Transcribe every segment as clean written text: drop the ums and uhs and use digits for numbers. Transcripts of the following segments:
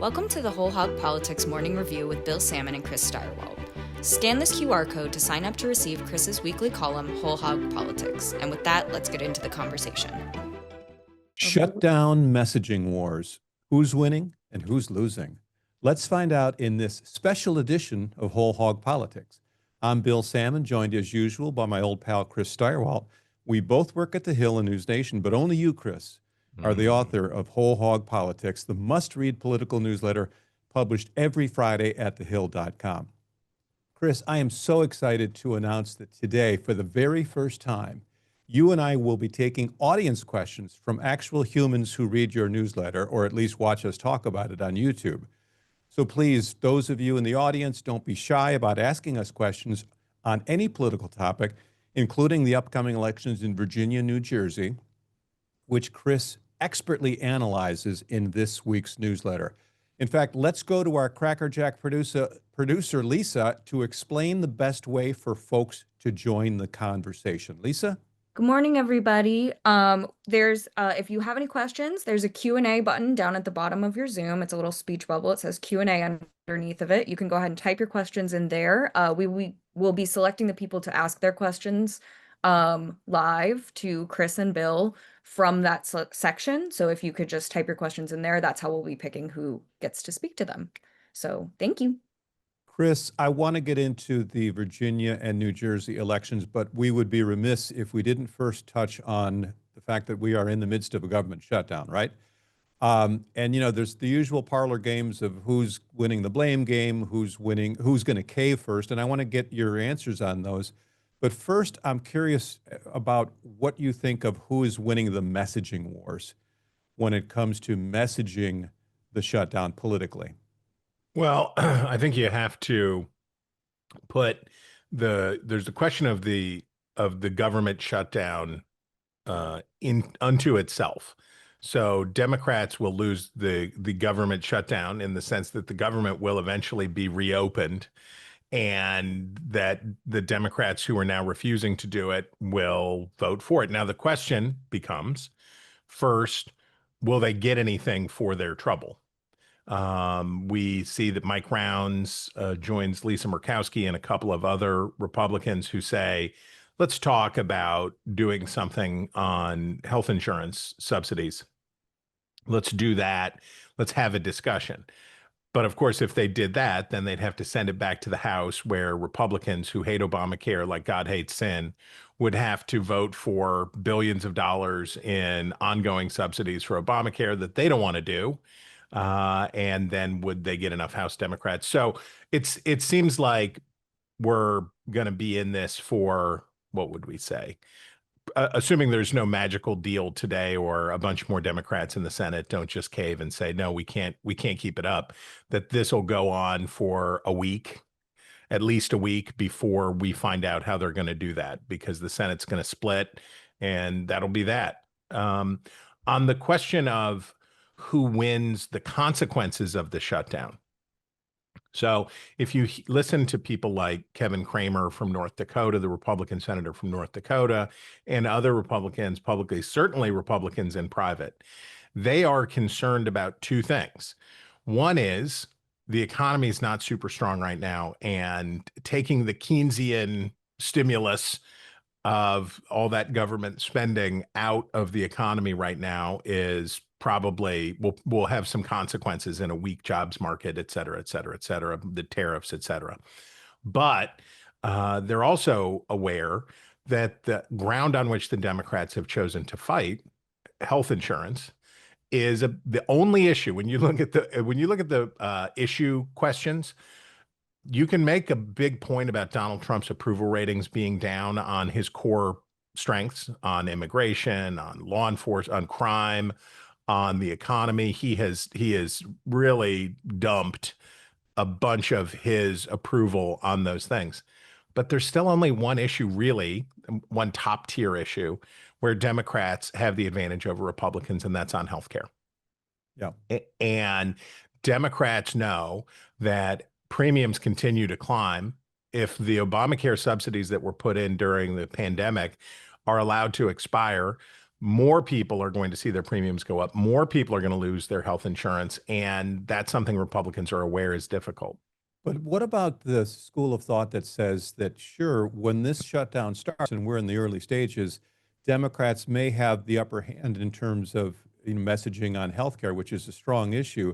Welcome to the Whole Hog Politics Morning Review with Bill Sammon and Chris Stirewalt. Scan this QR code to sign up to receive Chris's weekly column, Whole Hog Politics. And with that, let's get into the conversation. Shutdown messaging wars. Who's winning and who's losing? Let's find out in this special edition of Whole Hog Politics. I'm Bill Sammon, joined as usual by my old pal Chris Stirewalt. We both work at The Hill and News Nation, but only you, Chris, are the author of Whole Hog Politics, the must-read political newsletter published every Friday at thehill.com. Chris, I am so excited to announce that today, for the very first time, you and I will be taking audience questions from actual humans who read your newsletter, or at least watch us talk about it on YouTube. So please, those of you in the audience, don't be shy about asking us questions on any political topic, including the upcoming elections in Virginia and New Jersey, which Chris expertly analyzes in this week's newsletter. In fact, let's go to our Crackerjack producer Lisa to explain the best way for folks to join the conversation. Lisa? Good morning, everybody. If you have any questions, there's a Q&A button down at the bottom of your Zoom. It's a little speech bubble. It says Q&A underneath of it. You can go ahead and type your questions in there. We will be selecting the people to ask their questions live to Chris and Bill from that section. So if you could just type your questions in there, that's how we'll be picking who gets to speak to them. So thank you. Chris, I want to get into the Virginia and New Jersey elections, but we would be remiss if we didn't first touch on the fact that we are in the midst of a government shutdown, right? There's the usual parlor games of who's winning the blame game, who's winning, who's going to cave first, and I want to get your answers on those. But first, I'm curious about what you think of who is winning the messaging wars when it comes to messaging the shutdown politically. Well, I think you have to put there's the question of the government shutdown unto itself. So Democrats will lose the government shutdown in the sense that the government will eventually be reopened, and that the Democrats who are now refusing to do it will vote for it. Now, the question becomes, first, will they get anything for their trouble? We see that Mike Rounds joins Lisa Murkowski and a couple of other Republicans who say, let's talk about doing something on health insurance subsidies. Let's do that. Let's have a discussion. But of course, if they did that, then they'd have to send it back to the House, where Republicans who hate Obamacare like God hates sin would have to vote for billions of dollars in ongoing subsidies for Obamacare that they don't want to do. And then would they get enough House Democrats? So it seems like we're going to be in this for, what would we say? Assuming there's no magical deal today, or a bunch more Democrats in the Senate don't just cave and say, no, we can't keep it up, that this will go on for a week, at least a week, before we find out how they're going to do that, because the Senate's going to split, and that'll be that. On the question of who wins the consequences of the shutdown. So if you listen to people like Kevin Cramer from North Dakota, the Republican senator from North Dakota, and other Republicans publicly, certainly Republicans in private, they are concerned about two things. One is the economy is not super strong right now, and taking the Keynesian stimulus of all that government spending out of the economy right now is probably will have some consequences in a weak jobs market, et cetera, et cetera, et cetera, the tariffs, et cetera. But they're also aware that the ground on which the Democrats have chosen to fight, health insurance, is the only issue. When you look at the issue questions, you can make a big point about Donald Trump's approval ratings being down on his core strengths, on immigration, on law enforcement, on crime, on the economy. He has really dumped a bunch of his approval on those things. But there's still only one issue, really, one top tier issue, where Democrats have the advantage over Republicans, and that's on healthcare. Yeah. And Democrats know that premiums continue to climb. If the Obamacare subsidies that were put in during the pandemic are allowed to expire, more people are going to see their premiums go up. More people are going to lose their health insurance. And that's something Republicans are aware is difficult. But what about the school of thought that says that, sure, when this shutdown starts and we're in the early stages, Democrats may have the upper hand in terms of messaging on healthcare, which is a strong issue.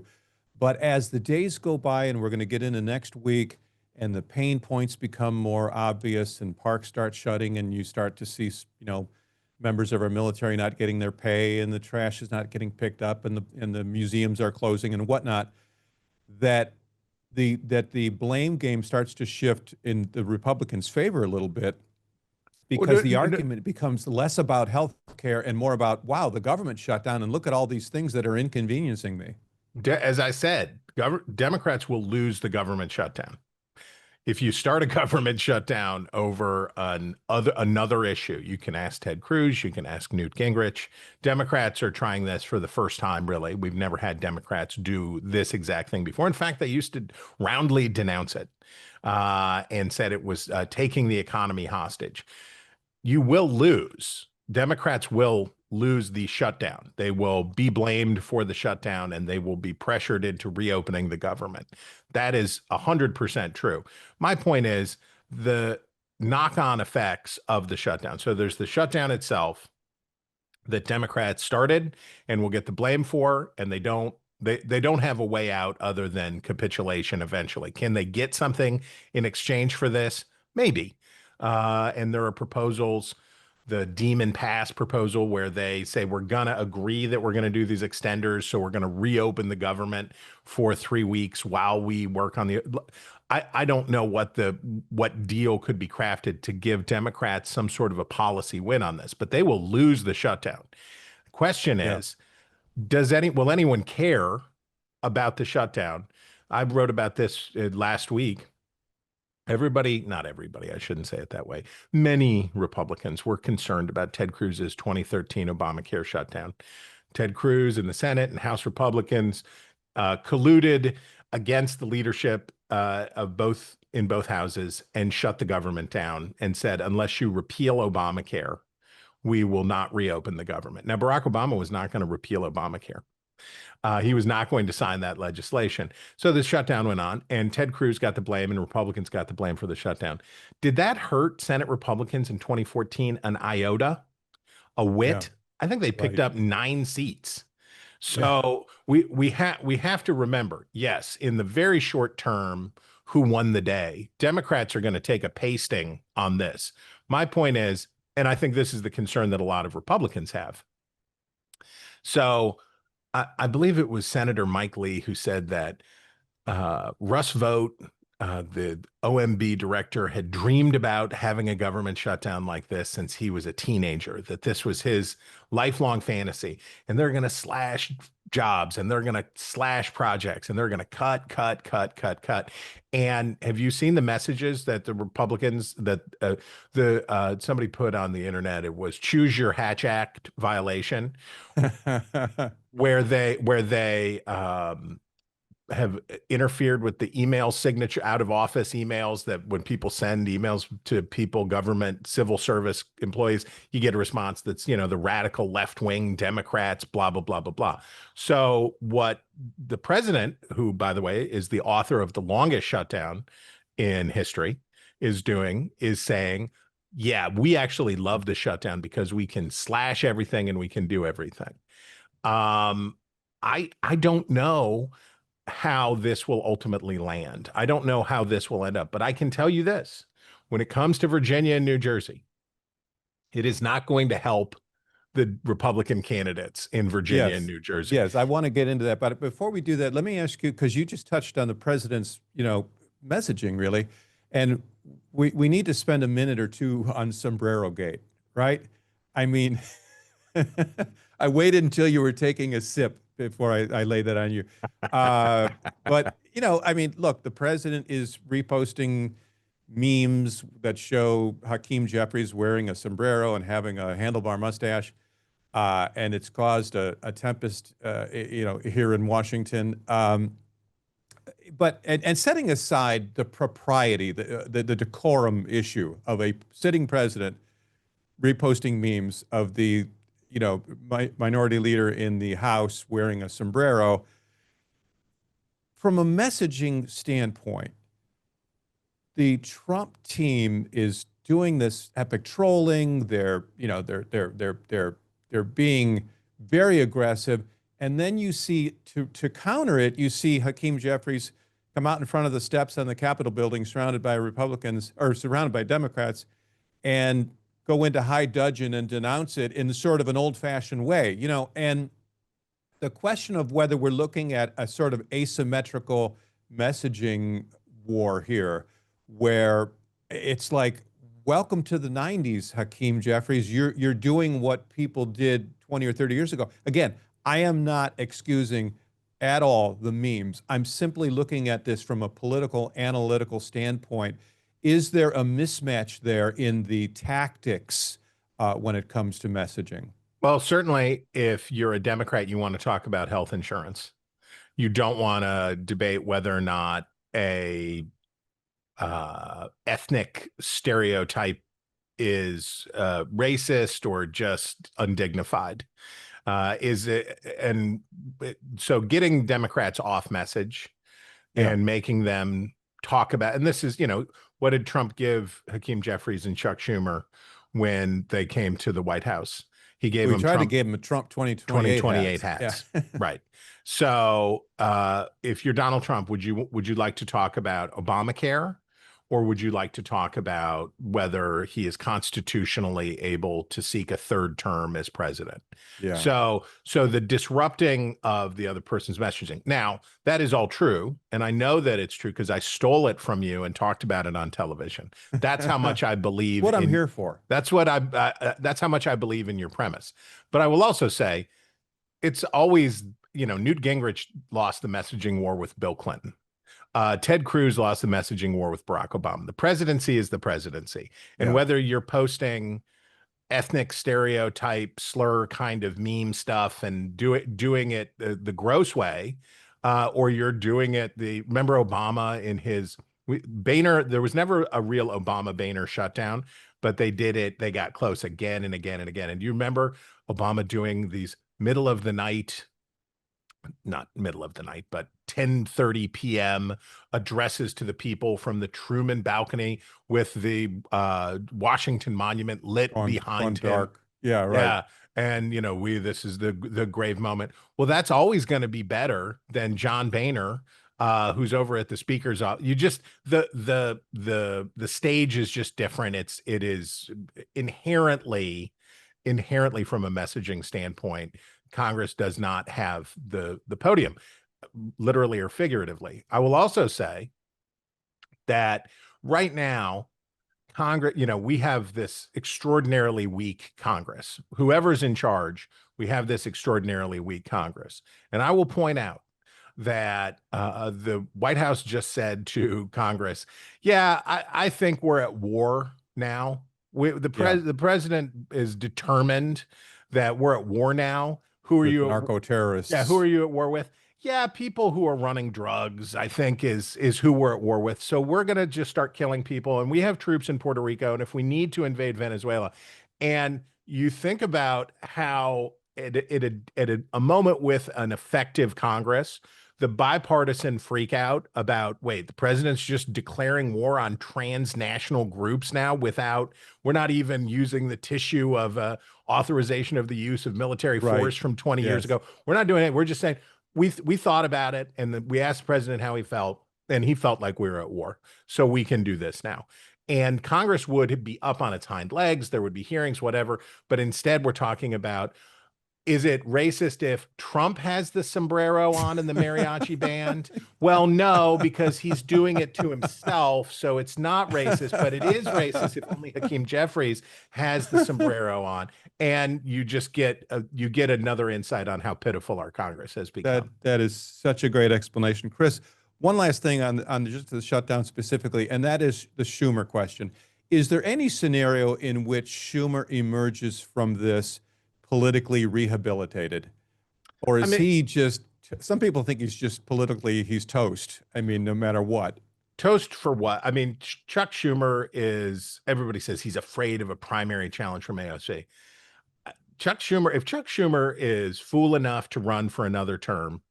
But as the days go by and we're going to get into next week and the pain points become more obvious and parks start shutting and you start to see, members of our military not getting their pay and the trash is not getting picked up and the museums are closing and whatnot, that the blame game starts to shift in the Republicans' favor a little bit, because the argument becomes less about health care and more about, wow, the government shut down and look at all these things that are inconveniencing me. As I said, Democrats will lose the government shutdown. If you start a government shutdown over another issue, you can ask Ted Cruz, you can ask Newt Gingrich. Democrats are trying this for the first time, really. We've never had Democrats do this exact thing before. In fact, they used to roundly denounce it and said it was taking the economy hostage. You will lose. Democrats will lose the shutdown. They will be blamed for the shutdown and they will be pressured into reopening the government. That is 100% true. My point is the knock-on effects of the shutdown. So there's the shutdown itself that Democrats started and will get the blame for, and they don't have a way out other than capitulation eventually. Can they get something in exchange for this? Maybe. And there are proposals, the Demon Pass proposal, where they say we're going to agree that we're going to do these extenders. So we're going to reopen the government for 3 weeks while we work on the. I don't know what deal could be crafted to give Democrats some sort of a policy win on this, but they will lose the shutdown. The question is, will anyone care about the shutdown? I wrote about this last week. Not everybody, I shouldn't say it that way. Many Republicans were concerned about Ted Cruz's 2013 Obamacare shutdown. Ted Cruz and the Senate and House Republicans colluded against the leadership in both houses and shut the government down and said, unless you repeal Obamacare, we will not reopen the government. Now, Barack Obama was not going to repeal Obamacare. He was not going to sign that legislation. So the shutdown went on, and Ted Cruz got the blame, and Republicans got the blame for the shutdown. Did that hurt Senate Republicans in 2014 an iota, a whit? Yeah. I think they picked up 9 seats. So we have to remember, yes, in the very short term, who won the day? Democrats are going to take a pasting on this. My point is, and I think this is the concern that a lot of Republicans have. So I believe it was Senator Mike Lee who said that Russ Vought, the OMB director, had dreamed about having a government shutdown like this since he was a teenager, that this was his lifelong fantasy. And they're going to slash jobs and they're going to slash projects and they're going to cut. And have you seen the messages that the Republicans, that somebody put on the internet? It was Choose Your Hatch Act violation, where they have interfered with the email signature, out of office emails, that when people send emails to people, government, civil service employees, you get a response that's, the radical left-wing Democrats, blah, blah, blah, blah, blah. So what the president, who, by the way, is the author of the longest shutdown in history, is doing is saying, yeah, we actually love the shutdown because we can slash everything and we can do everything. I don't know how this will ultimately land. I don't know how this will end up, but I can tell you this: when it comes to Virginia and New Jersey, it is not going to help the Republican candidates in Virginia and New Jersey. Yes, I want to get into that. But before we do that, let me ask you, because you just touched on the president's, messaging, really. And we need to spend a minute or two on Sombrero Gate, right? I mean, I waited until you were taking a sip before I lay that on you. But, I mean, look, the president is reposting memes that show Hakeem Jeffries wearing a sombrero and having a handlebar mustache. And it's caused a tempest, here in Washington. But setting aside the propriety, the decorum issue of a sitting president reposting memes of the minority leader in the House wearing a sombrero. From a messaging standpoint, the Trump team is doing this epic trolling. They're being very aggressive. And then you see, to counter it, you see Hakeem Jeffries come out in front of the steps on the Capitol building, surrounded by Republicans or surrounded by Democrats, and go into high dudgeon and denounce it in sort of an old-fashioned way, and the question of whether we're looking at a sort of asymmetrical messaging war here, where it's like, welcome to the 90s, Hakeem Jeffries. You're doing what people did 20 or 30 years ago. Again, I am not excusing at all the memes. I'm simply looking at this from a political, analytical standpoint. Is there a mismatch there in the tactics when it comes to messaging? Well, certainly if you're a Democrat, you want to talk about health insurance. You don't want to debate whether or not a ethnic stereotype is racist or just undignified. So getting Democrats off message and making them talk about, and this is, what did Trump give Hakeem Jeffries and Chuck Schumer when they came to the White House? He gave them to give him a Trump 2028 hats. Yeah. Right. So if you're Donald Trump, would you like to talk about Obamacare, or would you like to talk about whether he is constitutionally able to seek a third term as president? Yeah. So the disrupting of the other person's messaging. Now, that is all true. And I know that it's true because I stole it from you and talked about it on television. That's how much I believe what I'm here for. That's how much I believe in your premise. But I will also say it's always, Newt Gingrich lost the messaging war with Bill Clinton. Ted Cruz lost the messaging war with Barack Obama. The presidency is the presidency. And whether you're posting ethnic stereotype slur kind of meme stuff and doing it the gross way, or you're doing it remember Obama in his Boehner, there was never a real Obama Boehner shutdown, but they did it. They got close again and again and again. And do you remember Obama doing these middle of the night, not middle of the night, but 10:30 p.m. addresses to the people from the Truman balcony with the Washington Monument lit behind him. Dark. Yeah, right. Yeah. And, this is the grave moment. Well, that's always going to be better than John Boehner, who's over at the speaker's office. You just, the stage is just different. It is inherently from a messaging standpoint, Congress does not have the podium, literally or figuratively. I will also say that right now, Congress, we have this extraordinarily weak Congress. Whoever's in charge, we have this extraordinarily weak Congress. And I will point out that the White House just said to Congress, I think we're at war now. The president is determined that we're at war now. Who are you? Narco-terrorists. Yeah, who are you at war with? Yeah, people who are running drugs, I think, is who we're at war with. So we're going to just start killing people. And we have troops in Puerto Rico. And if we need to invade Venezuela, and you think about how at a moment with an effective Congress, the bipartisan freak out about, wait, the president's just declaring war on transnational groups now we're not even using the tissue of authorization of the use of military force from 20 years ago. We're not doing it. We're just saying, we thought about it, and we asked the president how he felt, and he felt like we were at war. So we can do this now. And Congress would be up on its hind legs. There would be hearings, whatever. But instead, we're talking about, is it racist if Trump has the sombrero on in the mariachi band? Well, no, because he's doing it to himself. So it's not racist, but it is racist if only Hakeem Jeffries has the sombrero on. And you just get another insight on how pitiful our Congress has become. That is such a great explanation. Chris, one last thing on just the shutdown specifically, and that is the Schumer question. Is there any scenario in which Schumer emerges from this politically rehabilitated? Or is he just, some people think he's just politically, he's toast. I mean, no matter what. Toast for what? I mean, Chuck Schumer everybody says he's afraid of a primary challenge from AOC. If Chuck Schumer is fool enough to run for another term,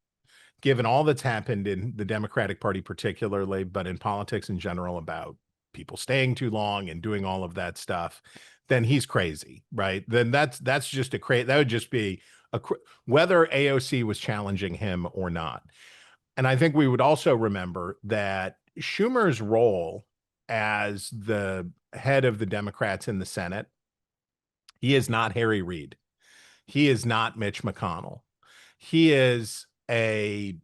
given all that's happened in the Democratic Party particularly, but in politics in general about people staying too long and doing all of that stuff, then he's crazy, right? Then that's just that would just be whether AOC was challenging him or not. And I think we would also remember that Schumer's role as the head of the Democrats in the Senate, he is not Harry Reid. He is not Mitch McConnell. He is a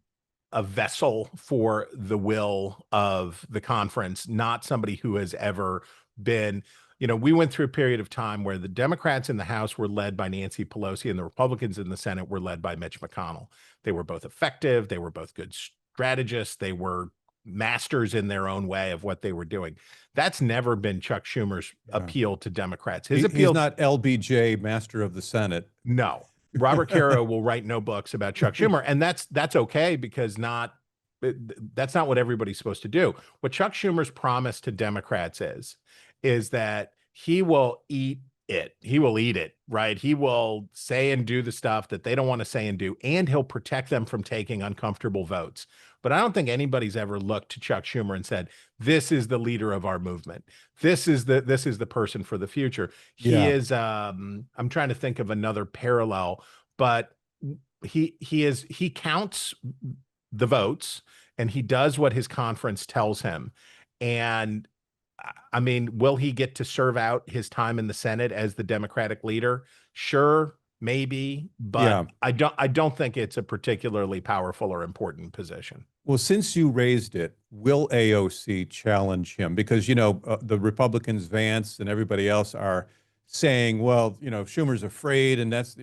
vessel for the will of the conference, not somebody who has ever been, we went through a period of time where the Democrats in the House were led by Nancy Pelosi and the Republicans in the Senate were led by Mitch McConnell. They were both effective. They were both good strategists. They were masters in their own way of what they were doing. That's never been Chuck Schumer's appeal to Democrats. He's not LBJ, Master of the Senate. No. Robert Caro will write no books about Chuck Schumer, and that's okay because that's not what everybody's supposed to do. What Chuck Schumer's promise to Democrats is that he will eat it. He will eat it, right? He will say and do the stuff that they don't want to say and do, and he'll protect them from taking uncomfortable votes. But I don't think anybody's ever looked to Chuck Schumer and said, this is the leader of our movement. This is the person for the future. He is, I'm trying to think of another parallel, but he counts the votes and he does what his conference tells him. And I mean, will he get to serve out his time in the Senate as the Democratic leader? Sure, maybe, but I don't think it's a particularly powerful or important position. Well, since you raised it, will AOC challenge him? Because, the Republicans, Vance and everybody else are saying, well, Schumer's afraid, and that's,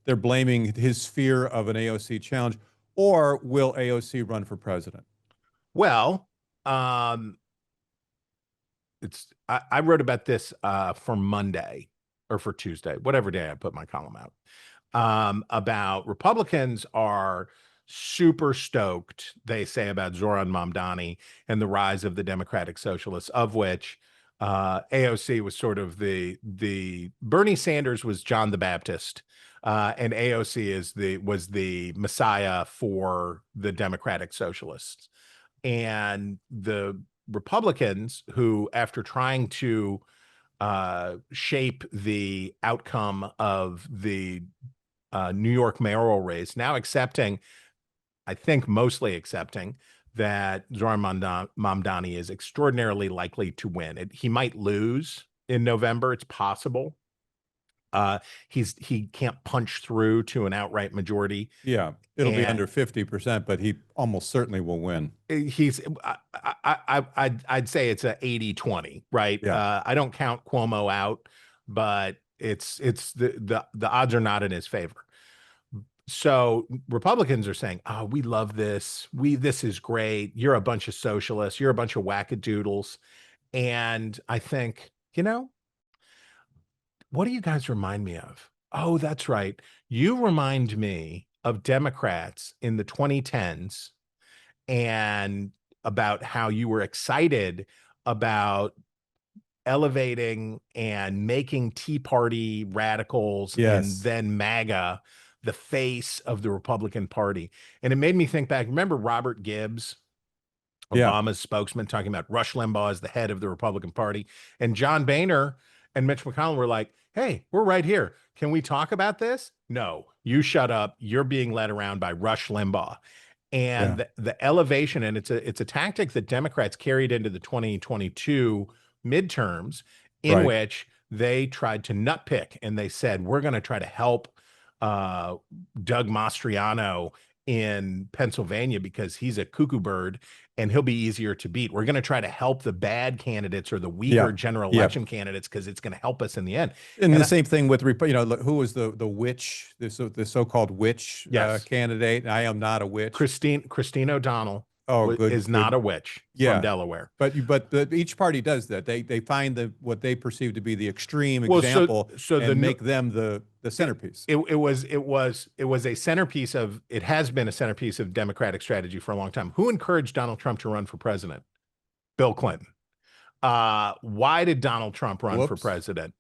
they're blaming his fear of an AOC challenge. Or will AOC run for president? Well, I wrote about this for Monday or for Tuesday, whatever day I put my column out, about Republicans are super stoked, they say, about Zoran Mamdani and the rise of the Democratic Socialists, of which AOC was sort of the Bernie Sanders was John the Baptist, and AOC was the Messiah for the Democratic Socialists. And the Republicans, who, after trying to shape the outcome of the New York mayoral race, now accepting, I think mostly accepting, that Zoran Mamdani is extraordinarily likely to win. He might lose in November. It's possible. He can't punch through to an outright majority. Yeah, it'll be under 50%, but he almost certainly will win. I'd say it's a 80-20, right? Yeah. I don't count Cuomo out, but it's the odds are not in his favor. So Republicans are saying, oh, we love this. This is great. You're a bunch of socialists. You're a bunch of wackadoodles. And I think, what do you guys remind me of? Oh, that's right. You remind me of Democrats in the 2010s and about how you were excited about elevating and making Tea Party radicals and then MAGA the face of the Republican Party. And it made me think back. Remember Robert Gibbs, Obama's spokesman, talking about Rush Limbaugh as the head of the Republican Party? And John Boehner and Mitch McConnell were like, hey, we're right here. Can we talk about this? No, you shut up. You're being led around by Rush Limbaugh. And the elevation, and it's a tactic that Democrats carried into the 2022 midterms, in which they tried to nutpick, and they said, we're going to try to help Doug Mastriano in Pennsylvania because he's a cuckoo bird and he'll be easier to beat. We're going to try to help the bad candidates or the weaker general election candidates because it's going to help us in the end. And the same thing with, who was the witch, the so-called witch candidate? I am not a witch. Christine O'Donnell is not a witch from Delaware. But each party does that. They find what they perceive to be the extreme example and make them the centerpiece. It was a centerpiece of, it has been a centerpiece of Democratic strategy for a long time. Who encouraged Donald Trump to run for president? Bill Clinton. Why did Donald Trump run for president?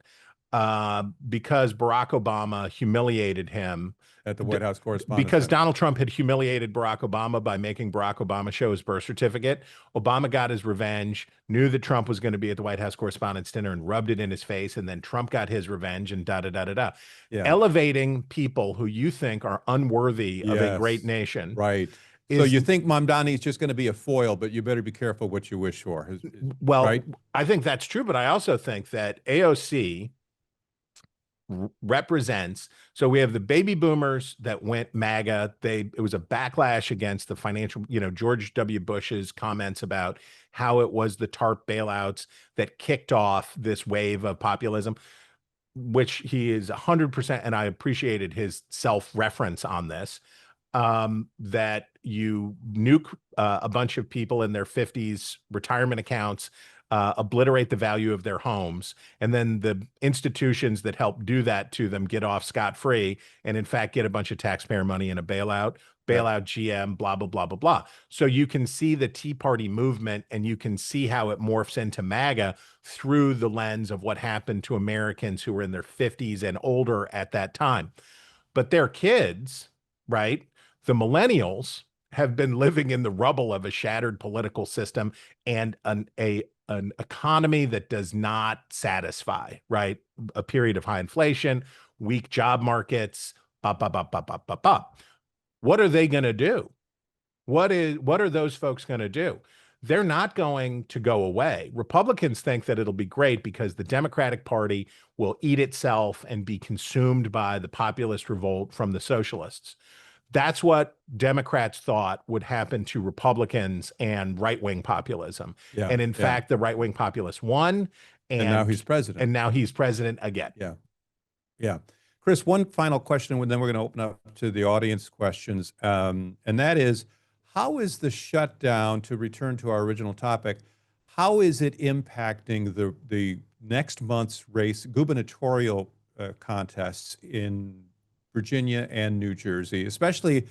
because Barack Obama humiliated him At the White House Correspondents' because Center. Donald Trump had humiliated Barack Obama by making Barack Obama show his birth certificate. Obama got his revenge, knew that Trump was going to be at the White House Correspondents' Dinner and rubbed it in his face. And then Trump got his revenge and da da da da da. Yeah. Elevating people who you think are unworthy of a great Yes. nation. Right. So you think Mamdani is just going to be a foil, but you better be careful what you wish for. Well, right? I think that's true, but I also think that AOC represents, so we have the baby boomers that went MAGA. It was a backlash against the financial, George W. Bush's comments about how it was the TARP bailouts that kicked off this wave of populism, which he is 100%, and I appreciated his self-reference on this, that you nuke a bunch of people in their 50s retirement accounts, obliterate the value of their homes, and then the institutions that help do that to them get off scot-free, and in fact get a bunch of taxpayer money in a bailout GM, blah, blah, blah, blah, blah. So you can see the Tea Party movement, and you can see how it morphs into MAGA through the lens of what happened to Americans who were in their 50s and older at that time. But their kids, right? The millennials have been living in the rubble of a shattered political system and an economy that does not satisfy, right? A period of high inflation, weak job markets, bop, bop, bop, bop, bop, bop, bop. What are they going to do? What are those folks going to do? They're not going to go away. Republicans think that it'll be great because the Democratic Party will eat itself and be consumed by the populist revolt from the socialists. That's what Democrats thought would happen to Republicans and right-wing populism. Yeah, and in fact, the right-wing populists won. And now he's president. And now he's president again. Yeah. Yeah. Chris, one final question, and then we're going to open up to the audience questions. And that is, how is the shutdown, to return to our original topic, how is it impacting the next month's race, gubernatorial contests in Virginia and New Jersey, especially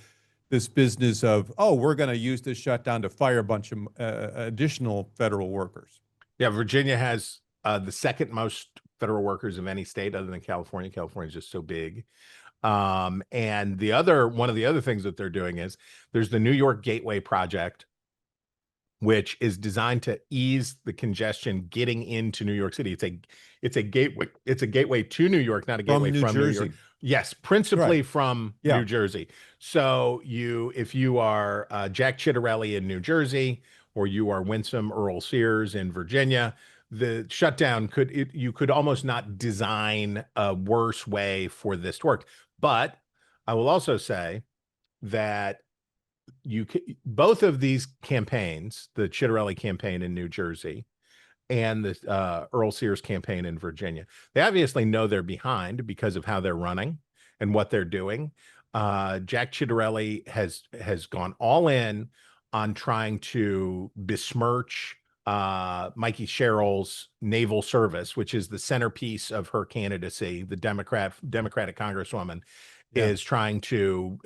this business of, oh, we're going to use this shutdown to fire a bunch of additional federal workers? Yeah, Virginia has the second most federal workers of any state other than California. California is just so big. And one of the other things that they're doing is there's the New York Gateway Project, which is designed to ease the congestion getting into New York City. It's a gateway to New York, not a gateway from New York. Yes, principally from New Jersey. So if you are Jack Ciattarelli in New Jersey, or you are Winsome Earl Sears in Virginia, the shutdown you could almost not design a worse way for this to work. But I will also say that both of these campaigns, the Ciattarelli campaign in New Jersey and the Earl Sears campaign in Virginia, they obviously know they're behind because of how they're running and what they're doing. Jack Ciattarelli has gone all in on trying to besmirch Mikey Sherrill's naval service, which is the centerpiece of her candidacy. The Democratic Congresswoman is trying to,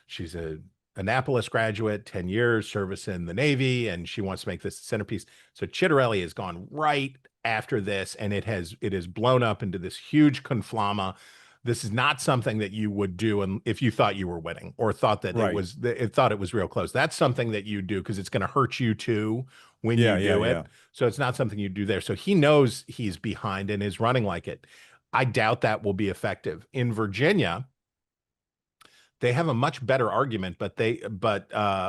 she's a Annapolis graduate, 10 years service in the Navy, and she wants to make this the centerpiece. So Ciattarelli has gone right after this, and it has blown up into this huge conflama. This is not something that you would do if you thought you were winning or thought that it was real close. That's something that you do because it's going to hurt you too when you do it. So it's not something you do there. So he knows he's behind and is running like it. I doubt that will be effective. In Virginia, they have a much better argument, but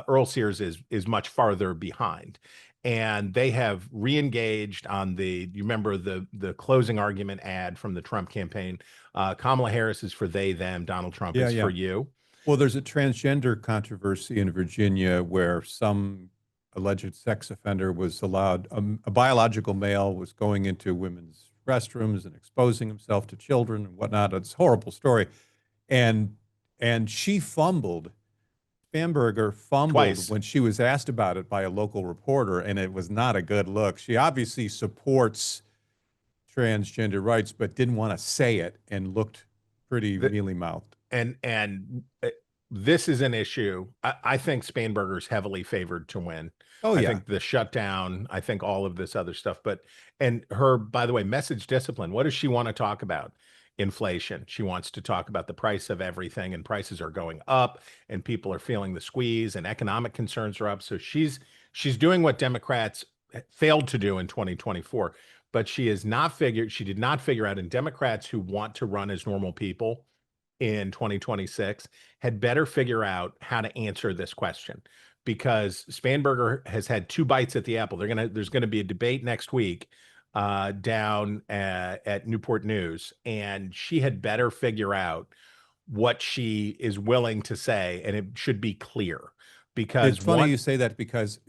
Earl Sears is much farther behind. And they have re-engaged on you remember the closing argument ad from the Trump campaign. Kamala Harris is for they, them. Donald Trump is for you. Well, there's a transgender controversy in Virginia where some alleged sex offender was allowed, a biological male was going into women's restrooms and exposing himself to children and whatnot. It's a horrible story. And she fumbled. Bamberger fumbled Twice when she was asked about it by a local reporter, and it was not a good look. She obviously supports transgender rights, but didn't want to say it and looked pretty mealy-mouthed. And this is an issue. I think Spanberger's heavily favored to win. Oh I yeah. think the shutdown, I think all of this other stuff. But, and her, by the way, message discipline, what does she want to talk about? Inflation. She wants to talk about the price of everything, and prices are going up and people are feeling the squeeze and economic concerns are up. So she's doing what Democrats failed to do in 2024, but she did not figure out, and Democrats who want to run as normal people in 2026 had better figure out how to answer this question, because Spanberger has had two bites at the apple. There's gonna be a debate next week down at Newport News, and she had better figure out what she is willing to say, and it should be clear. Because It's funny you say that because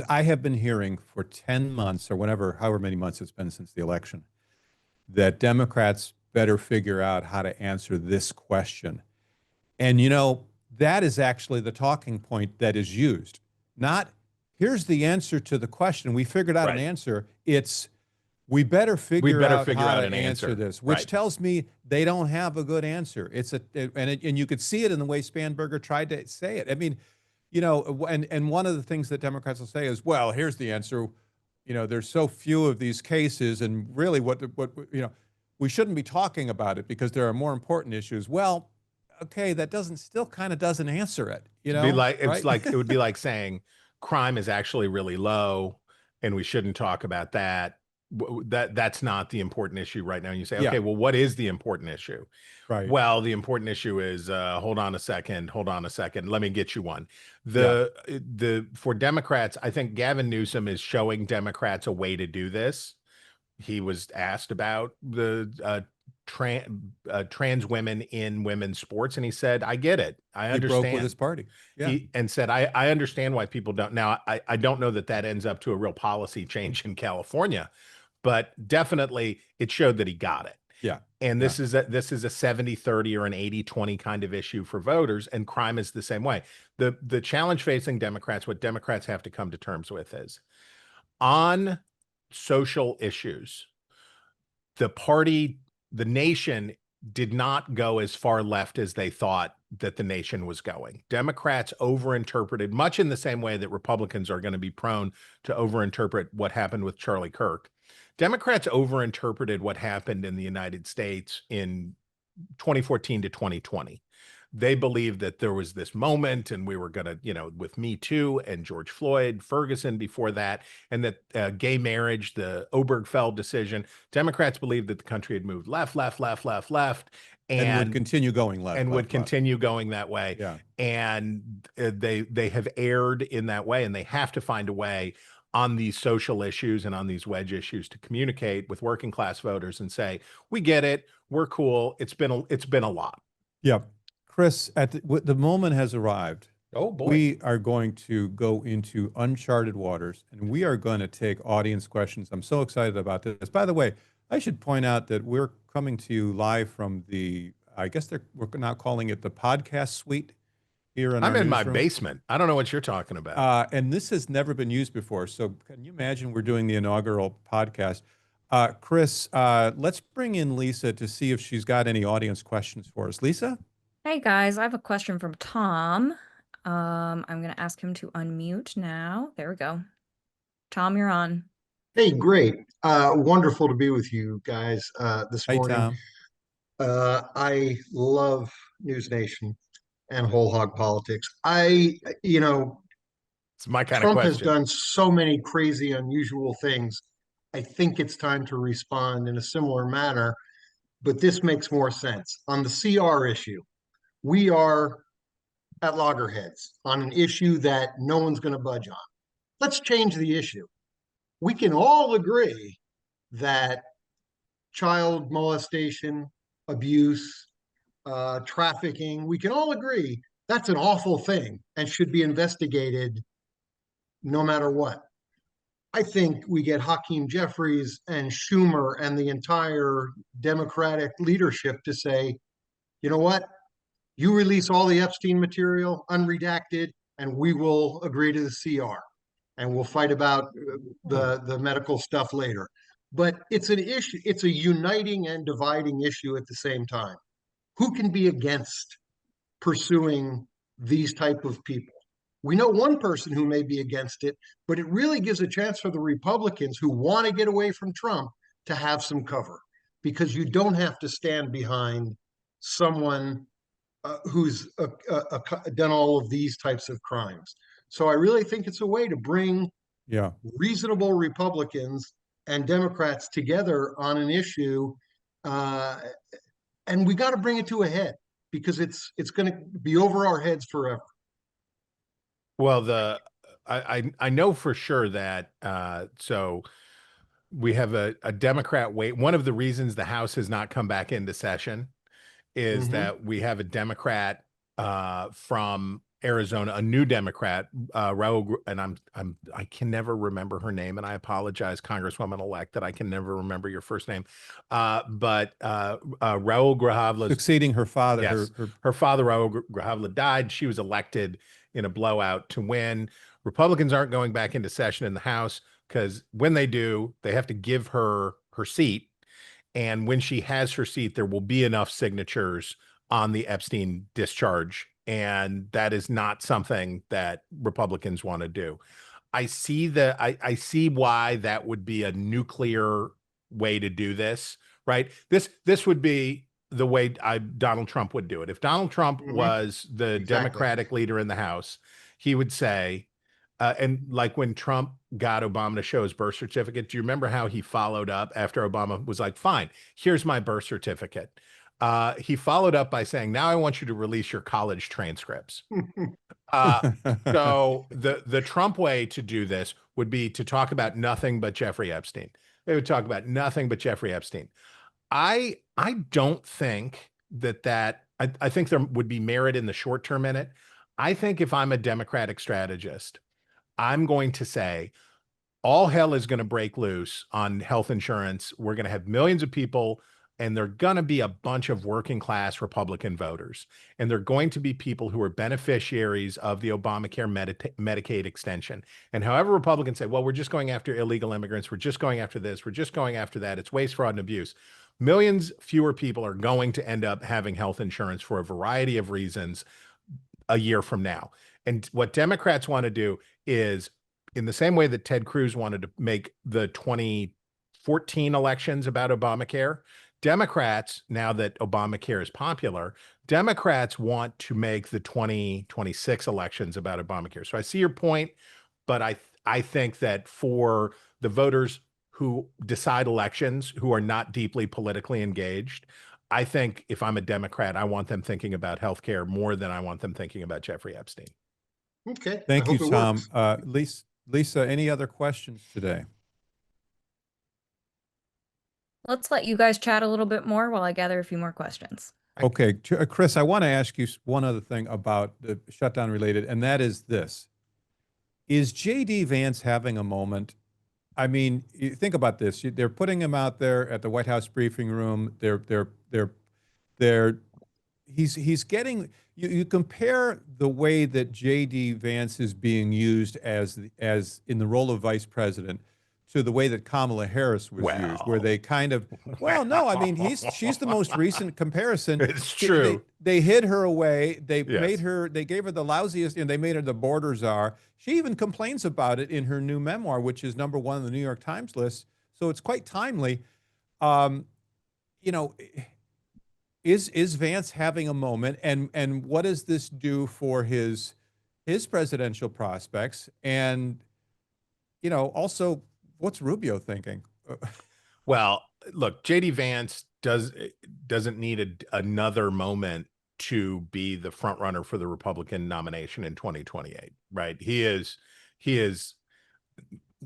I have been hearing for 10 months or whatever, however many months it's been since the election, that Democrats better figure out how to answer this question. And that is actually the talking point that is used. Not here's the answer to the question. We figured out an Right. answer. It's we better figure out how to an answer answer. this, which Right. tells me they don't have a good answer. And you could see it in the way Spanberger tried to say it. I mean, and one of the things that Democrats will say is, well, here's the answer. There's so few of these cases, and really, we shouldn't be talking about it because there are more important issues. Well, okay, that still kind of doesn't answer it. Right? It would be like saying crime is actually really low, and we shouldn't talk about that. That's not the important issue right now. And you say, Yeah. okay, well, what is the important issue? Right. Well, the important issue is hold on a second, let me get you one. For Democrats, I think Gavin Newsom is showing Democrats a way to do this. He was asked about the trans women in women's sports, and he said, I get it, I He understand. broke with his party. Yeah. And said, I understand why people don't. Now, I don't know that ends up to a real policy change in California, but definitely it showed that he got it. Yeah. And Yeah. this is a 70-30 or an 80-20 kind of issue for voters, and crime is the same way. The challenge facing Democrats, what Democrats have to come to terms with is, on social issues, the nation did not go as far left as they thought that the nation was going. Democrats overinterpreted, much in the same way that Republicans are going to be prone to overinterpret what happened with Charlie Kirk. Democrats overinterpreted what happened in the United States in 2014 to 2020. They believed that there was this moment, and we were going to, with Me Too and George Floyd, Ferguson before that, and that gay marriage, the Obergefell decision, Democrats believed that the country had moved left, And would continue going left. and left, would left. continue going that way. Yeah. And they have erred in that way, and they have to find a way on these social issues and on these wedge issues to communicate with working class voters and say, we get it, we're cool. It's been a lot. Yeah. Chris, the moment has arrived. Oh boy. We are going to go into uncharted waters, and we are going to take audience questions. I'm so excited about this. By the way, I should point out that we're coming to you live from I guess we're now calling it the podcast suite here in I'm our in my newsroom. basement. I don't know what you're talking about. And this has never been used before. So can you imagine we're doing the inaugural podcast? Chris, let's bring in Lisa to see if she's got any audience questions for us. Lisa? Hey guys, I have a question from Tom. I'm going to ask him to unmute now. There we go. Tom, you're on. Hey, great. Wonderful to be with you guys this Hey, morning. Tom. I love News Nation and whole hog politics. It's my kind Trump of has question. done so many crazy, unusual things. I think it's time to respond in a similar manner, but this makes more sense. On the CR issue, we are at loggerheads on an issue that no one's going to budge on. Let's change the issue. We can all agree that child molestation, abuse, trafficking, we can all agree that's an awful thing and should be investigated no matter what. I think we get Hakeem Jeffries and Schumer and the entire Democratic leadership to say, you know what? You release all the Epstein material unredacted, and we will agree to the CR. And we'll fight about the medical stuff later. But it's an issue. It's a uniting and dividing issue at the same time. Who can be against pursuing these type of people. We know one person who may be against it, but it really gives a chance for the Republicans who want to get away from Trump to have some cover, because you don't have to stand behind someone who's done all of these types of crimes. So I really think it's a way to bring Yeah. reasonable Republicans and Democrats together on an issue, uh, and we got to bring it to a head, because it's going to be over our heads forever. Well, I know for sure that so we have a Democrat wait. One of the reasons the House has not come back into session is Mhm. that we have a Democrat from Arizona, a new Democrat, Raul, and I can never remember her name, and I apologize, Congresswoman-elect, that I can never remember your first name. But Raul Grijalva's Succeeding her father. yes, her father, Raul Grijalva, died. She was elected in a blowout to win. Republicans aren't going back into session in the House because when they do, they have to give her her seat. And when she has her seat, there will be enough signatures on the Epstein discharge. And that is not something that Republicans want to do. I see why that would be a nuclear way to do this, right? This would be the way Donald Trump would do it. If Donald Trump Mhm. was the Exactly. Democratic leader in the House, he would say, and like when Trump got Obama to show his birth certificate, do you remember how he followed up after Obama was like, fine, here's my birth certificate? He followed up by saying, now I want you to release your college transcripts. So the Trump way to do this would be to talk about nothing but Jeffrey Epstein. They would talk about nothing but Jeffrey Epstein. I don't think I think there would be merit in the short term in it. I think if I'm a Democratic strategist, I'm going to say all hell is going to break loose on health insurance. We're going to have millions of people, and they're going to be a bunch of working class Republican voters. And they're going to be people who are beneficiaries of the Obamacare Medicaid extension. And however Republicans say, well, we're just going after illegal immigrants, we're just going after this, we're just going after that, it's waste, fraud, and abuse. Millions fewer people are going to end up having health insurance for a variety of reasons a year from now. And what Democrats want to do is, in the same way that Ted Cruz wanted to make the 2014 elections about Obamacare, Democrats, now that Obamacare is popular, Democrats want to make the 2026 elections about Obamacare. So I see your point, but I think that for the voters who decide elections, who are not deeply politically engaged, I think if I'm a Democrat, I want them thinking about healthcare more than I want them thinking about Jeffrey Epstein. Okay. Thank I you, hope it Tom. works. Lisa, any other questions today? Let's let you guys chat a little bit more while I gather a few more questions. Okay, Chris, I want to ask you one other thing about the shutdown related, and that is this. Is J.D. Vance having a moment? I mean, you think about this. They're putting him out there at the White House briefing room. They're he's getting you compare the way that J.D. Vance is being used as in the role of vice president to the way that Kamala Harris was used, where they kind of, well, no, I mean, she's the most recent comparison. It's true. They hid her away. They Yes. they gave her the lousiest, and they made her the border czar. She even complains about it in her new memoir, which is #1 on the New York Times list. So it's quite timely. You know, is Vance having a moment, and what does this do for his presidential prospects? And also, what's Rubio thinking? Well, look, JD Vance doesn't need another moment to be the front runner for the Republican nomination in 2028, right? He is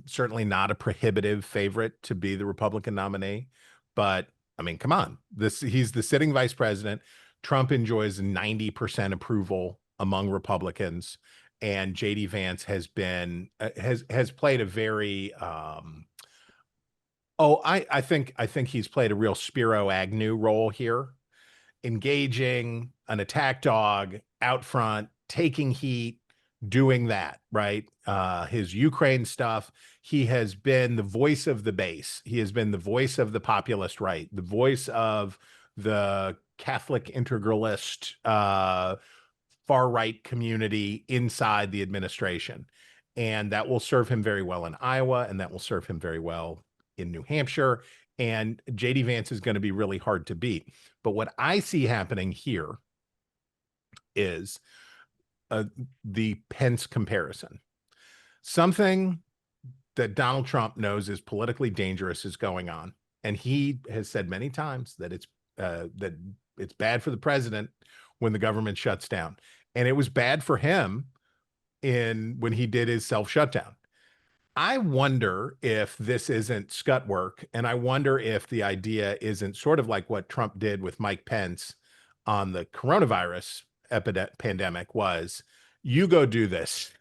certainly not a prohibitive favorite to be the Republican nominee, but I mean, come on. He's the sitting vice president. Trump enjoys 90% approval among Republicans, and JD Vance has been has played a very I think he's played a real Spiro Agnew role here, engaging an attack dog out front, taking heat, doing that, right? His Ukraine stuff, he has been the voice of the base. He has been the voice of the populist right, the voice of the Catholic integralist far-right community inside the administration. And that will serve him very well in Iowa, and that will serve him very well in New Hampshire. And J.D. Vance is going to be really hard to beat. But what I see happening here is the Pence comparison. Something that Donald Trump knows is politically dangerous is going on. And he has said many times that it's bad for the president when the government shuts down. And it was bad for him when he did his self-shutdown. I wonder if this isn't scut work, and I wonder if the idea isn't sort of like what Trump did with Mike Pence on the coronavirus pandemic was, you go do this,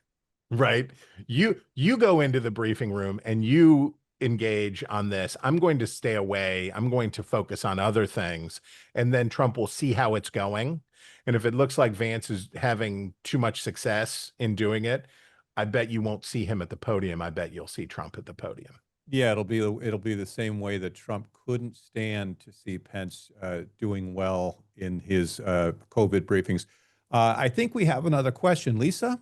right? You go into the briefing room and you engage on this. I'm going to stay away. I'm going to focus on other things. And then Trump will see how it's going. And if it looks like Vance is having too much success in doing it, I bet you won't see him at the podium. I bet you'll see Trump at the podium. Yeah, it'll be the same way that Trump couldn't stand to see Pence doing well in his COVID briefings. I think we have another question. Lisa?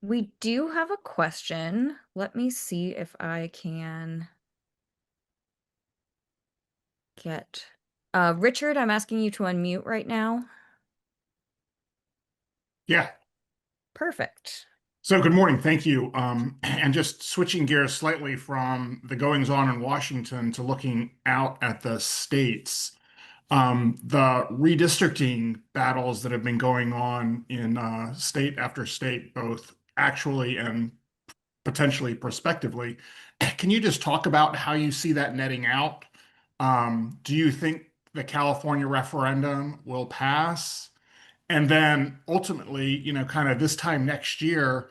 We do have a question. Let me see if I can get Richard, I'm asking you to unmute right now. Yeah. Perfect. So good morning. Thank you. And just switching gears slightly from the goings on in Washington to looking out at the states, the redistricting battles that have been going on in state after state, both actually and potentially prospectively. Can you just talk about how you see that netting out? Do you think the California referendum will pass? And then ultimately, kind of this time next year,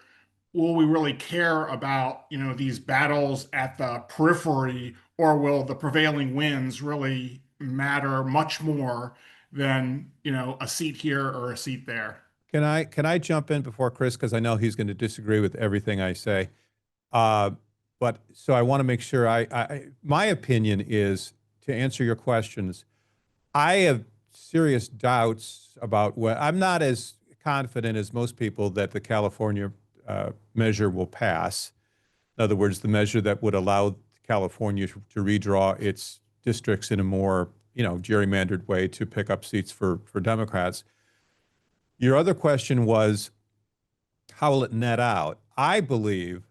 will we really care about, these battles at the periphery, or will the prevailing winds really matter much more than, a seat here or a seat there? Can I jump in before Chris, because I know he's going to disagree with everything I say. But so I want to make sure my opinion is, to answer your questions, I have serious doubts about I'm not as confident as most people that the California measure will pass. In other words, the measure that would allow California to redraw its districts in a more, gerrymandered way to pick up seats for Democrats. Your other question was, how will it net out? I believe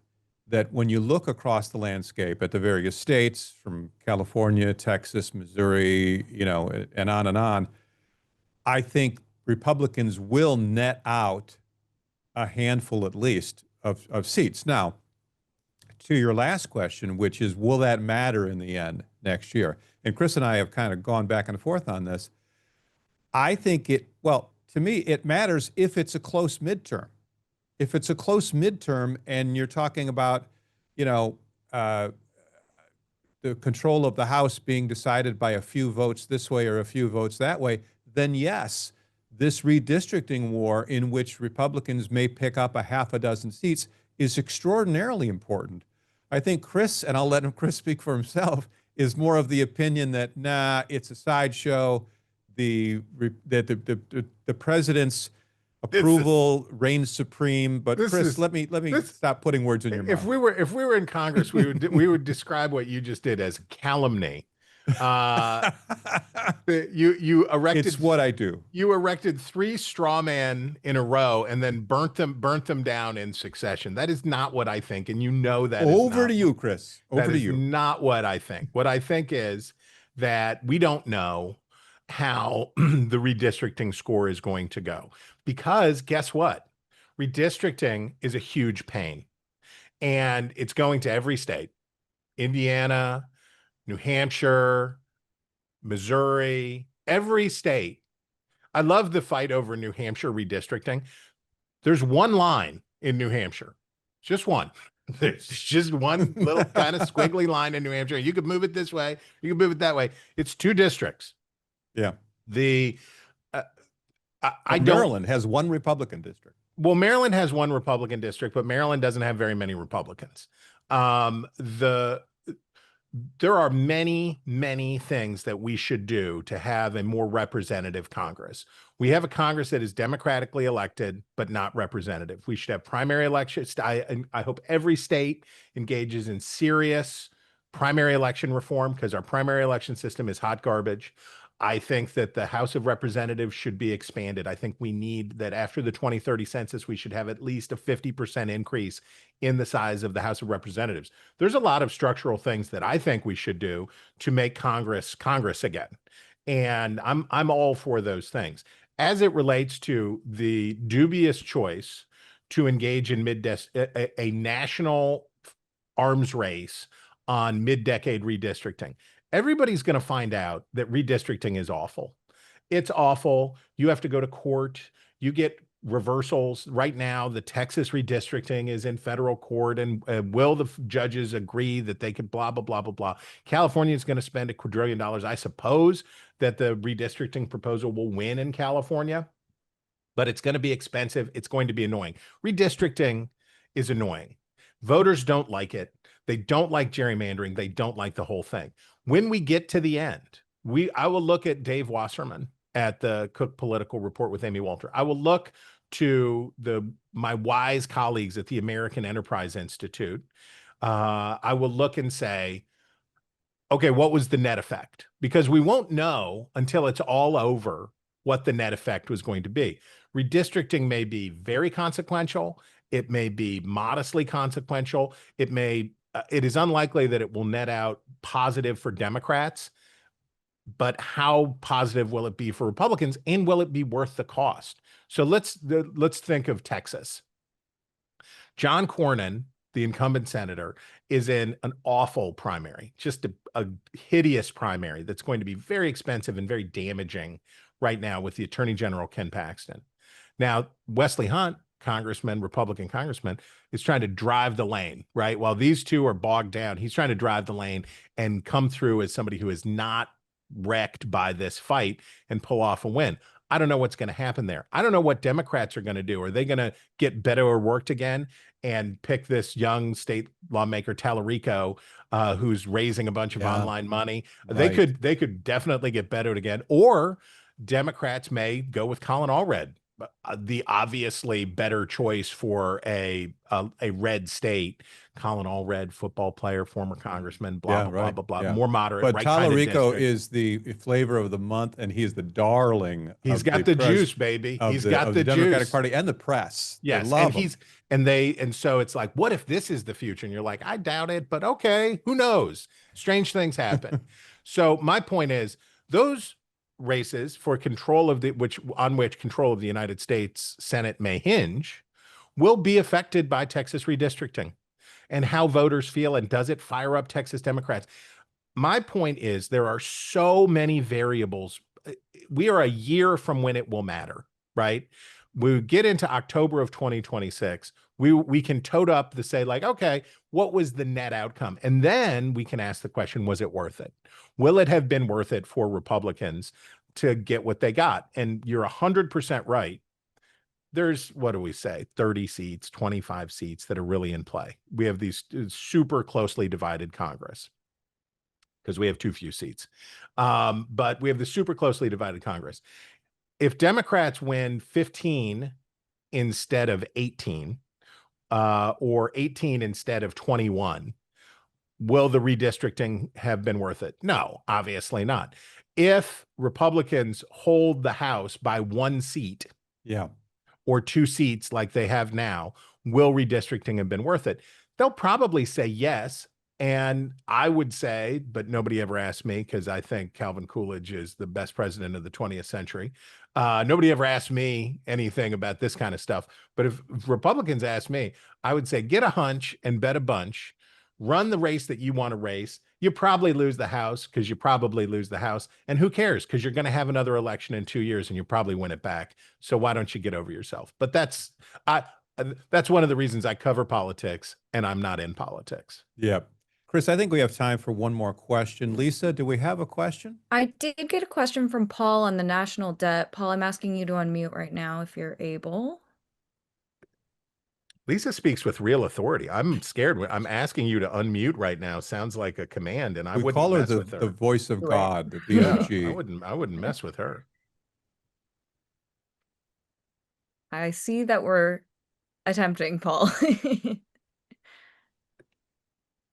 that when you look across the landscape at the various states, from California, Texas, Missouri, and on, I think Republicans will net out a handful at least of seats. Now, to your last question, which is, will that matter in the end next year? And Chris and I have kind of gone back and forth on this. I think to me, it matters if it's a close midterm. If it's a close midterm and you're talking about, the control of the House being decided by a few votes this way or a few votes that way, then yes, this redistricting war in which Republicans may pick up a half a dozen seats is extraordinarily important. I think Chris, and I'll let Chris speak for himself, is more of the opinion that, nah, it's a sideshow. The president's approval reigns supreme. But Chris, let me stop putting words in your mouth. If we were in Congress, we would describe what you just did as calumny. You erected. It's what I do. You erected 3 straw men in a row and then burnt them down in succession. That is not what I think, and that. Over to you, Chris. Over to you. Not what I think. What I think is that we don't know how the redistricting score is going to go, because guess what? Redistricting is a huge pain, and it's going to every state: Indiana, New Hampshire, Missouri, every state. I love the fight over New Hampshire redistricting. There's one line in New Hampshire, just one. There's just one little kind of squiggly line in New Hampshire. You could move it this way, you could move it that way. It's 2 districts. Yeah. Maryland has 1 Republican district. Well, Maryland has 1 Republican district, but Maryland doesn't have very many Republicans. there are many, many things that we should do to have a more representative Congress. We have a Congress that is democratically elected, but not representative. We should have primary elections. I hope every state engages in serious primary election reform, because our primary election system is hot garbage. I think that the House of Representatives should be expanded. I think we need that after the 2030 census, we should have at least a 50% increase in the size of the House of Representatives. There's a lot of structural things that I think we should do to make Congress again. And I'm all for those things. As it relates to the dubious choice to engage in a national arms race on mid-decade redistricting, everybody's going to find out that redistricting is awful. It's awful. You have to go to court. You get reversals. Right now, the Texas redistricting is in federal court, and will the judges agree that they could blah, blah, blah, blah, blah. California is going to spend $1 quadrillion. I suppose that the redistricting proposal will win in California, but it's going to be expensive. It's going to be annoying. Redistricting is annoying. Voters don't like it. They don't like gerrymandering. They don't like the whole thing. When we get to the end, I will look at Dave Wasserman at the Cook Political Report with Amy Walter. I will look to my wise colleagues at the American Enterprise Institute. I will look and say, okay, what was the net effect? Because we won't know until it's all over what the net effect was going to be. Redistricting may be very consequential. It may be modestly consequential. It is unlikely that it will net out positive for Democrats, but how positive will it be for Republicans, and will it be worth the cost? So let's think of Texas. John Cornyn, the incumbent senator, is in an awful primary, just a hideous primary that's going to be very expensive and very damaging right now with the Attorney General, Ken Paxton. Now, Wesley Hunt, Republican congressman, is trying to drive the lane, right? While these two are bogged down, he's trying to drive the lane and come through as somebody who is not wrecked by this fight and pull off a win. I don't know what's going to happen there. I don't know what Democrats are going to do. Are they going to get better or worked again and pick this young state lawmaker, Tallarico, who's raising a bunch of online money? Right. They could definitely get better again. Or Democrats may go with Colin Allred, the obviously better choice for a red state. Colin Allred, football player, former congressman, blah, blah, blah, blah, more moderate. But right Tallarico is the flavor of the month, and he is the darling. He's got the juice, baby. He's got the Democratic juice. Party and the press. Yes, they love him. And so it's like, what if this is the future? And you're like, I doubt it, but okay, who knows? Strange things happen. So my point is, those races for control of on which control of the United States Senate may hinge will be affected by Texas redistricting and how voters feel, and does it fire up Texas Democrats? My point is, there are so many variables. We are a year from when it will matter, right? We get into October of 2026, we can tote up the say, like, okay, what was the net outcome? And then we can ask the question, was it worth it? Will it have been worth it for Republicans to get what they got? And you're 100% right. There's, what do we say, 30 seats, 25 seats that are really in play. We have these super closely divided Congress because we have too few seats. But we have the super closely divided Congress. If Democrats win 15 instead of 18, or 18 instead of 21, will the redistricting have been worth it? No, obviously not. If Republicans hold the House by 1 seat, or 2 seats like they have now, will redistricting have been worth it? They'll probably say yes. And I would say, but nobody ever asked me, because I think Calvin Coolidge is the best president of the 20th century. Nobody ever asked me anything about this kind of stuff. But if Republicans asked me, I would say, get a hunch and bet a bunch. Run the race that you want to race. You probably lose the House, because you probably lose the House. And who cares? Because you're going to have another election in 2 years and you probably win it back. So why don't you get over yourself? But that's one of the reasons I cover politics and I'm not in politics. Yep. Chris, I think we have time for one more question. Lisa, do we have a question? I did get a question from Paul on the national debt. Paul, I'm asking you to unmute right now if you're able. Lisa speaks with real authority. I'm scared. I'm asking you to unmute right now. Sounds like a command, and I We wouldn't call her mess the, with her. the voice of Right. God, the Yeah, VOG. I wouldn't mess with her. I see that we're attempting, Paul.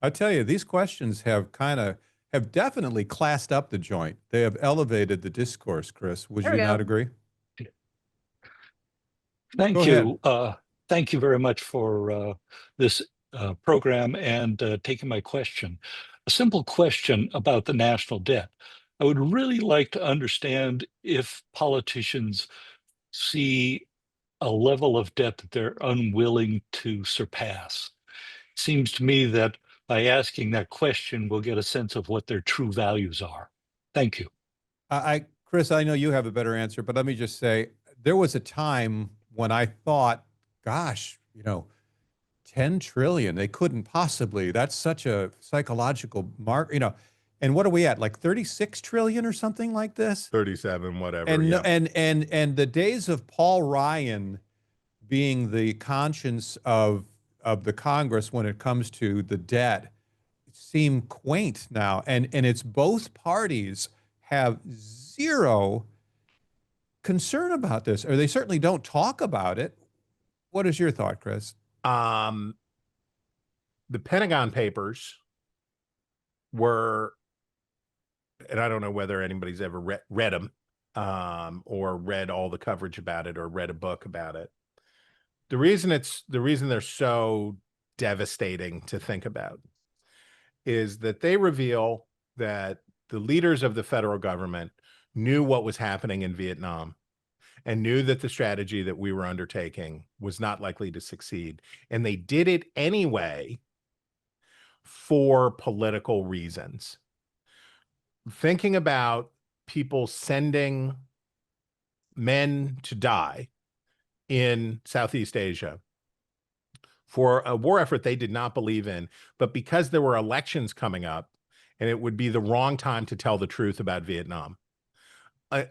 I tell you, these questions have definitely classed up the joint. They have elevated the discourse, Chris. Would There we you not go. agree? Thank Go ahead. you. Thank you very much for this program and taking my question. A simple question about the national debt. I would really like to understand if politicians see a level of debt that they're unwilling to surpass. Seems to me that by asking that question, we'll get a sense of what their true values are. Thank you. Chris, I know you have a better answer, but let me just say there was a time when I thought, gosh, 10 trillion, they couldn't possibly. That's such a psychological mark, And what are we at? Like 36 trillion or something like this? 37, whatever. And yeah. and the days of Paul Ryan being the conscience of the Congress when it comes to the debt seem quaint now. And it's both parties have zero concern about this, or they certainly don't talk about it. What is your thought, Chris? The Pentagon Papers were, and I don't know whether anybody's ever read them or read all the coverage about it or read a book about it. The reason they're so devastating to think about is that they reveal that the leaders of the federal government knew what was happening in Vietnam and knew that the strategy that we were undertaking was not likely to succeed. And they did it anyway for political reasons. Thinking about people sending men to die in Southeast Asia for a war effort they did not believe in, but because there were elections coming up and it would be the wrong time to tell the truth about Vietnam.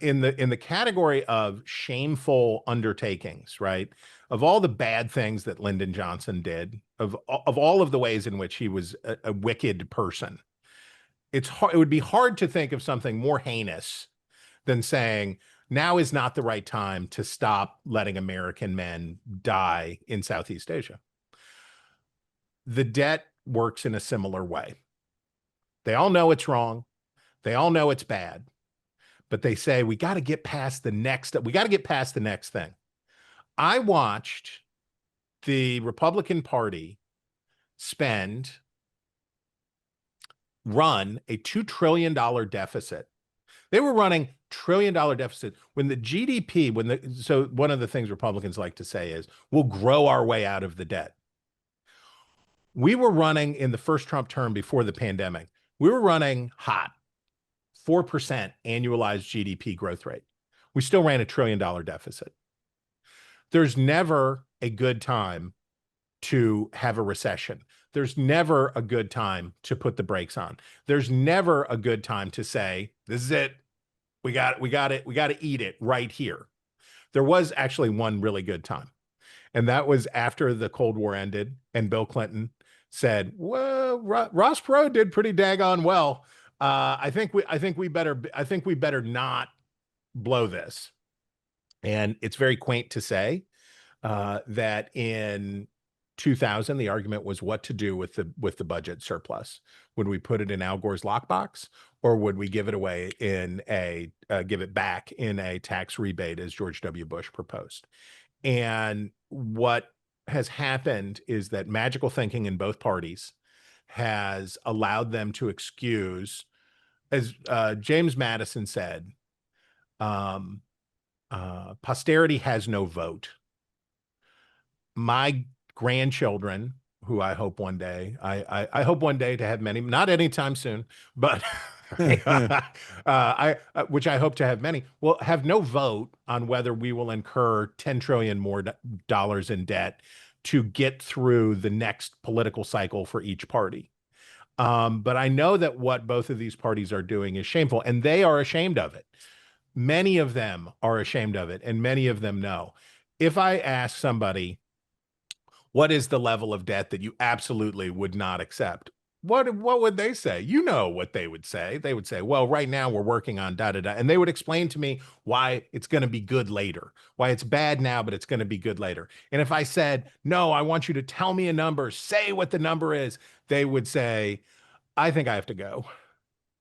In the category of shameful undertakings, right? Of all the bad things that Lyndon Johnson did, of all of the ways in which he was a wicked person, it would be hard to think of something more heinous than saying, now is not the right time to stop letting American men die in Southeast Asia. The debt works in a similar way. They all know it's wrong. They all know it's bad, but they say, we got to get past the next thing. I watched the Republican Party run a $2 trillion deficit. They were running $1 trillion deficit when the GDP, so one of the things Republicans like to say is, we'll grow our way out of the debt. We were running in the first Trump term before the pandemic. We were running hot, 4% annualized GDP growth rate. We still ran $1 trillion deficit. There's never a good time to have a recession. There's never a good time to put the brakes on. There's never a good time to say, this is it. We got to eat it right here. There was actually one really good time. And that was after the Cold War ended and Bill Clinton said, well, Ross Perot did pretty daggone well. I think we better not blow this. And it's very quaint to say that in 2000, the argument was what to do with the budget surplus. Would we put it in Al Gore's lockbox, or would we give it away give it back in a tax rebate as George W. Bush proposed? And what has happened is that magical thinking in both parties has allowed them to excuse, as James Madison said, posterity has no vote. My grandchildren, who I hope one day, I hope one day to have many, not anytime soon, but which I hope to have many, will have no vote on whether we will incur 10 trillion more dollars in debt to get through the next political cycle for each party. But I know that what both of these parties are doing is shameful, and they are ashamed of it. Many of them are ashamed of it, and many of them know. If I ask somebody, what is the level of debt that you absolutely would not accept? What would they say? You know what they would say. They would say, well, right now we're working on da da da. And they would explain to me why it's going to be good later, why it's bad now, but it's going to be good later. And if I said, no, I want you to tell me a number, say what the number is, they would say, I think I have to go.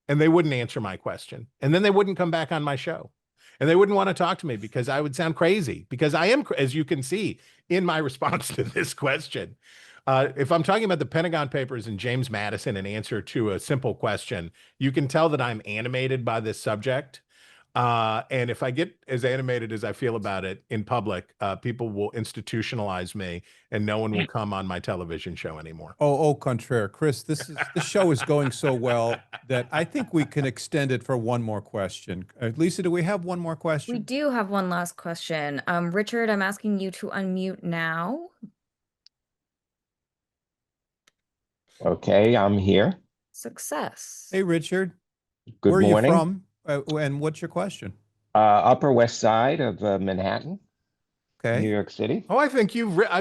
And they wouldn't answer my question. And then they wouldn't come back on my show. And they wouldn't want to talk to me because I would sound crazy, because I am, as you can see in my response to this question. If I'm talking about the Pentagon Papers and James Madison in answer to a simple question, you can tell that I'm animated by this subject. And if I get as animated as I feel about it in public, people will institutionalize me and no one will come on my television show anymore. Au contraire, Chris, this show is going so well that I think we can extend it for one more question. Lisa, do we have one more question? We do have one last question. Richard, I'm asking you to unmute now. Okay, I'm here. Success. Hey, Richard. Good Where morning. are you from? And what's your question? Upper West Side of Manhattan, Okay. New York City. Oh, I think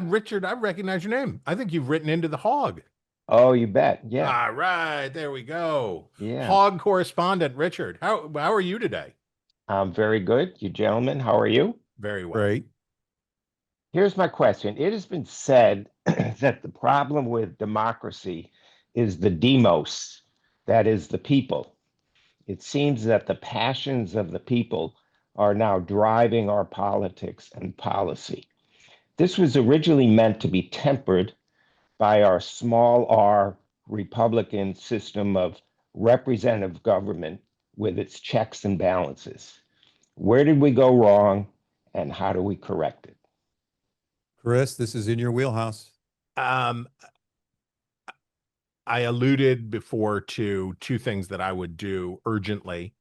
Richard, I recognize your name. I think you've written into the HOG. Oh, you bet. Yeah. All right, there we go. Yeah. HOG correspondent, Richard. How are you today? I'm very good. You gentlemen, how are you? Very well. Great. Here's my question. It has been said that the problem with democracy is the demos, that is the people. It seems that the passions of the people are now driving our politics and policy. This was originally meant to be tempered by our small r Republican system of representative government with its checks and balances. Where did we go wrong and how do we correct it? Chris, this is in your wheelhouse. I alluded before to two things that I would do urgently.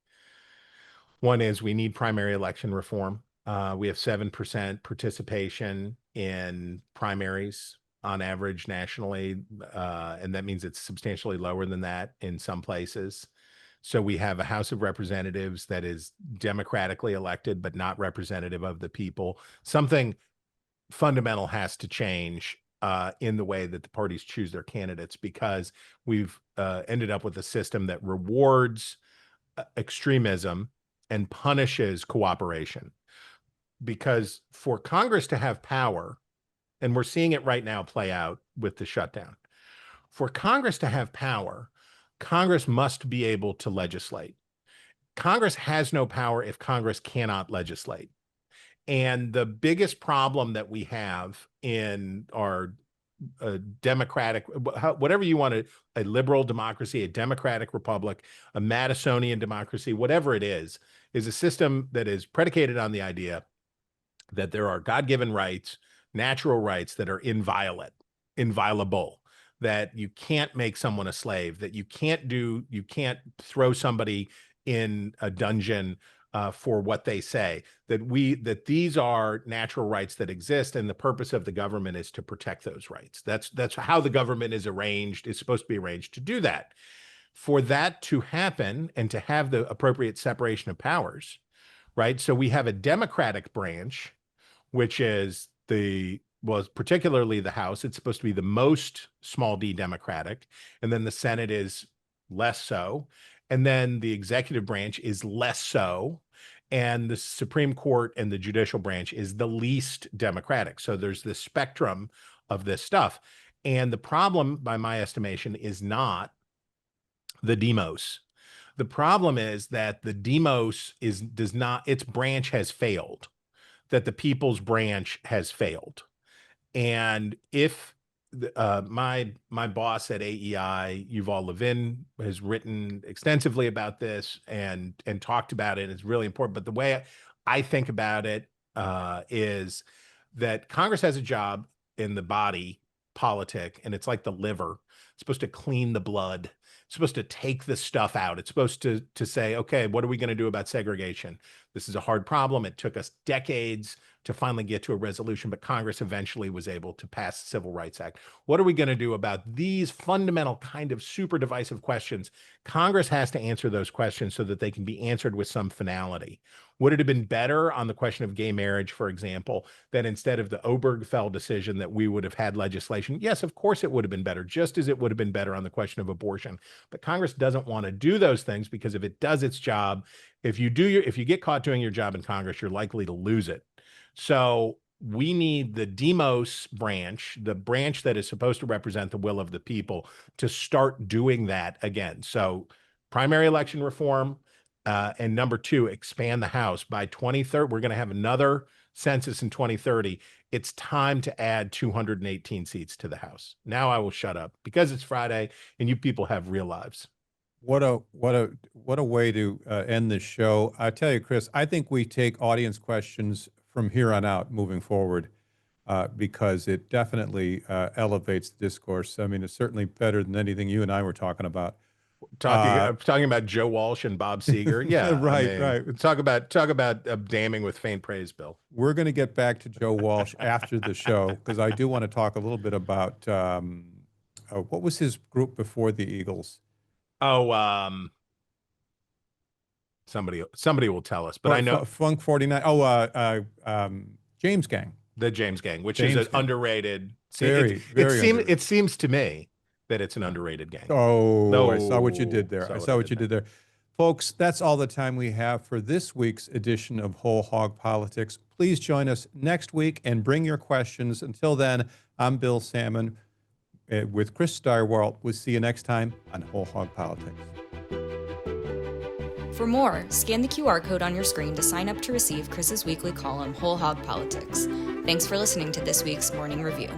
One is we need primary election reform. We have 7% participation in primaries on average nationally, and that means it's substantially lower than that in some places. So we have a House of Representatives that is democratically elected, but not representative of the people. Something fundamental has to change in the way that the parties choose their candidates, because we've ended up with a system that rewards extremism and punishes cooperation. Because for Congress to have power, and we're seeing it right now play out with the shutdown, for Congress to have power, Congress must be able to legislate. Congress has no power if Congress cannot legislate. And the biggest problem that we have in our democratic, whatever you want to, a liberal democracy, a democratic republic, a Madisonian democracy, whatever it is a system that is predicated on the idea that there are God-given rights, natural rights that are inviolable, that you can't make someone a slave, that you can't throw somebody in a dungeon for what they say, that these are natural rights that exist, and the purpose of the government is to protect those rights. That's how the government is arranged, is supposed to be arranged to do that. For that to happen and to have the appropriate separation of powers, right? So we have a Democratic branch, which is particularly the House. It's supposed to be the most small d Democratic, and then the Senate is less so. And then the executive branch is less so. And the Supreme Court and the judicial branch is the least democratic. So there's this spectrum of this stuff. And the problem, by my estimation, is not the demos. The problem is that the demos its branch has failed, that the people's branch has failed. And if my boss at AEI, Yuval Levin, has written extensively about this and talked about it. It's really important. But the way I think about it is that Congress has a job in the body politic, and it's like the liver. It's supposed to clean the blood. It's supposed to take the stuff out. It's supposed to say, okay, what are we going to do about segregation? This is a hard problem. It took us decades to finally get to a resolution, but Congress eventually was able to pass the Civil Rights Act. What are we going to do about these fundamental kind of super divisive questions? Congress has to answer those questions so that they can be answered with some finality. Would it have been better on the question of gay marriage, for example, that instead of the Obergefell decision that we would have had legislation? Yes, of course it would have been better, just as it would have been better on the question of abortion. But Congress doesn't want to do those things, because if it does its job, if you get caught doing your job in Congress, you're likely to lose it. So we need the demos branch, the branch that is supposed to represent the will of the people, to start doing that again. So primary election reform, and number two, expand the House. By 2030, we're going to have another census in 2030. It's time to add 218 seats to the House. Now I will shut up, because it's Friday and you people have real lives. What a way to end this show. I tell you, Chris, I think we take audience questions from here on out moving forward, because it definitely elevates the discourse. I mean, it's certainly better than anything you and I were talking about. Talking about Joe Walsh and Bob Seger. Yeah, right, right. Talk about damning with faint praise, Bill. We're going to get back to Joe Walsh after the show, because I do want to talk a little bit about what was his group before the Eagles? Oh, somebody will tell us, but I know Funk 49. Oh, James Gang. The James Gang, which James is Gang. underrated. Very underrated. It seems to me that it's an underrated gang. Oh, I saw what you did there. I Saw saw what you did there. Folks, that's all the time we have for this week's edition of Whole Hog Politics. Please join us next week and bring your questions. Until then, I'm Bill Sammon with Chris Stirewalt. We'll see you next time on Whole Hog Politics. For more, scan the QR code on your screen to sign up to receive Chris's weekly column, Whole Hog Politics. Thanks for listening to this week's Morning Review.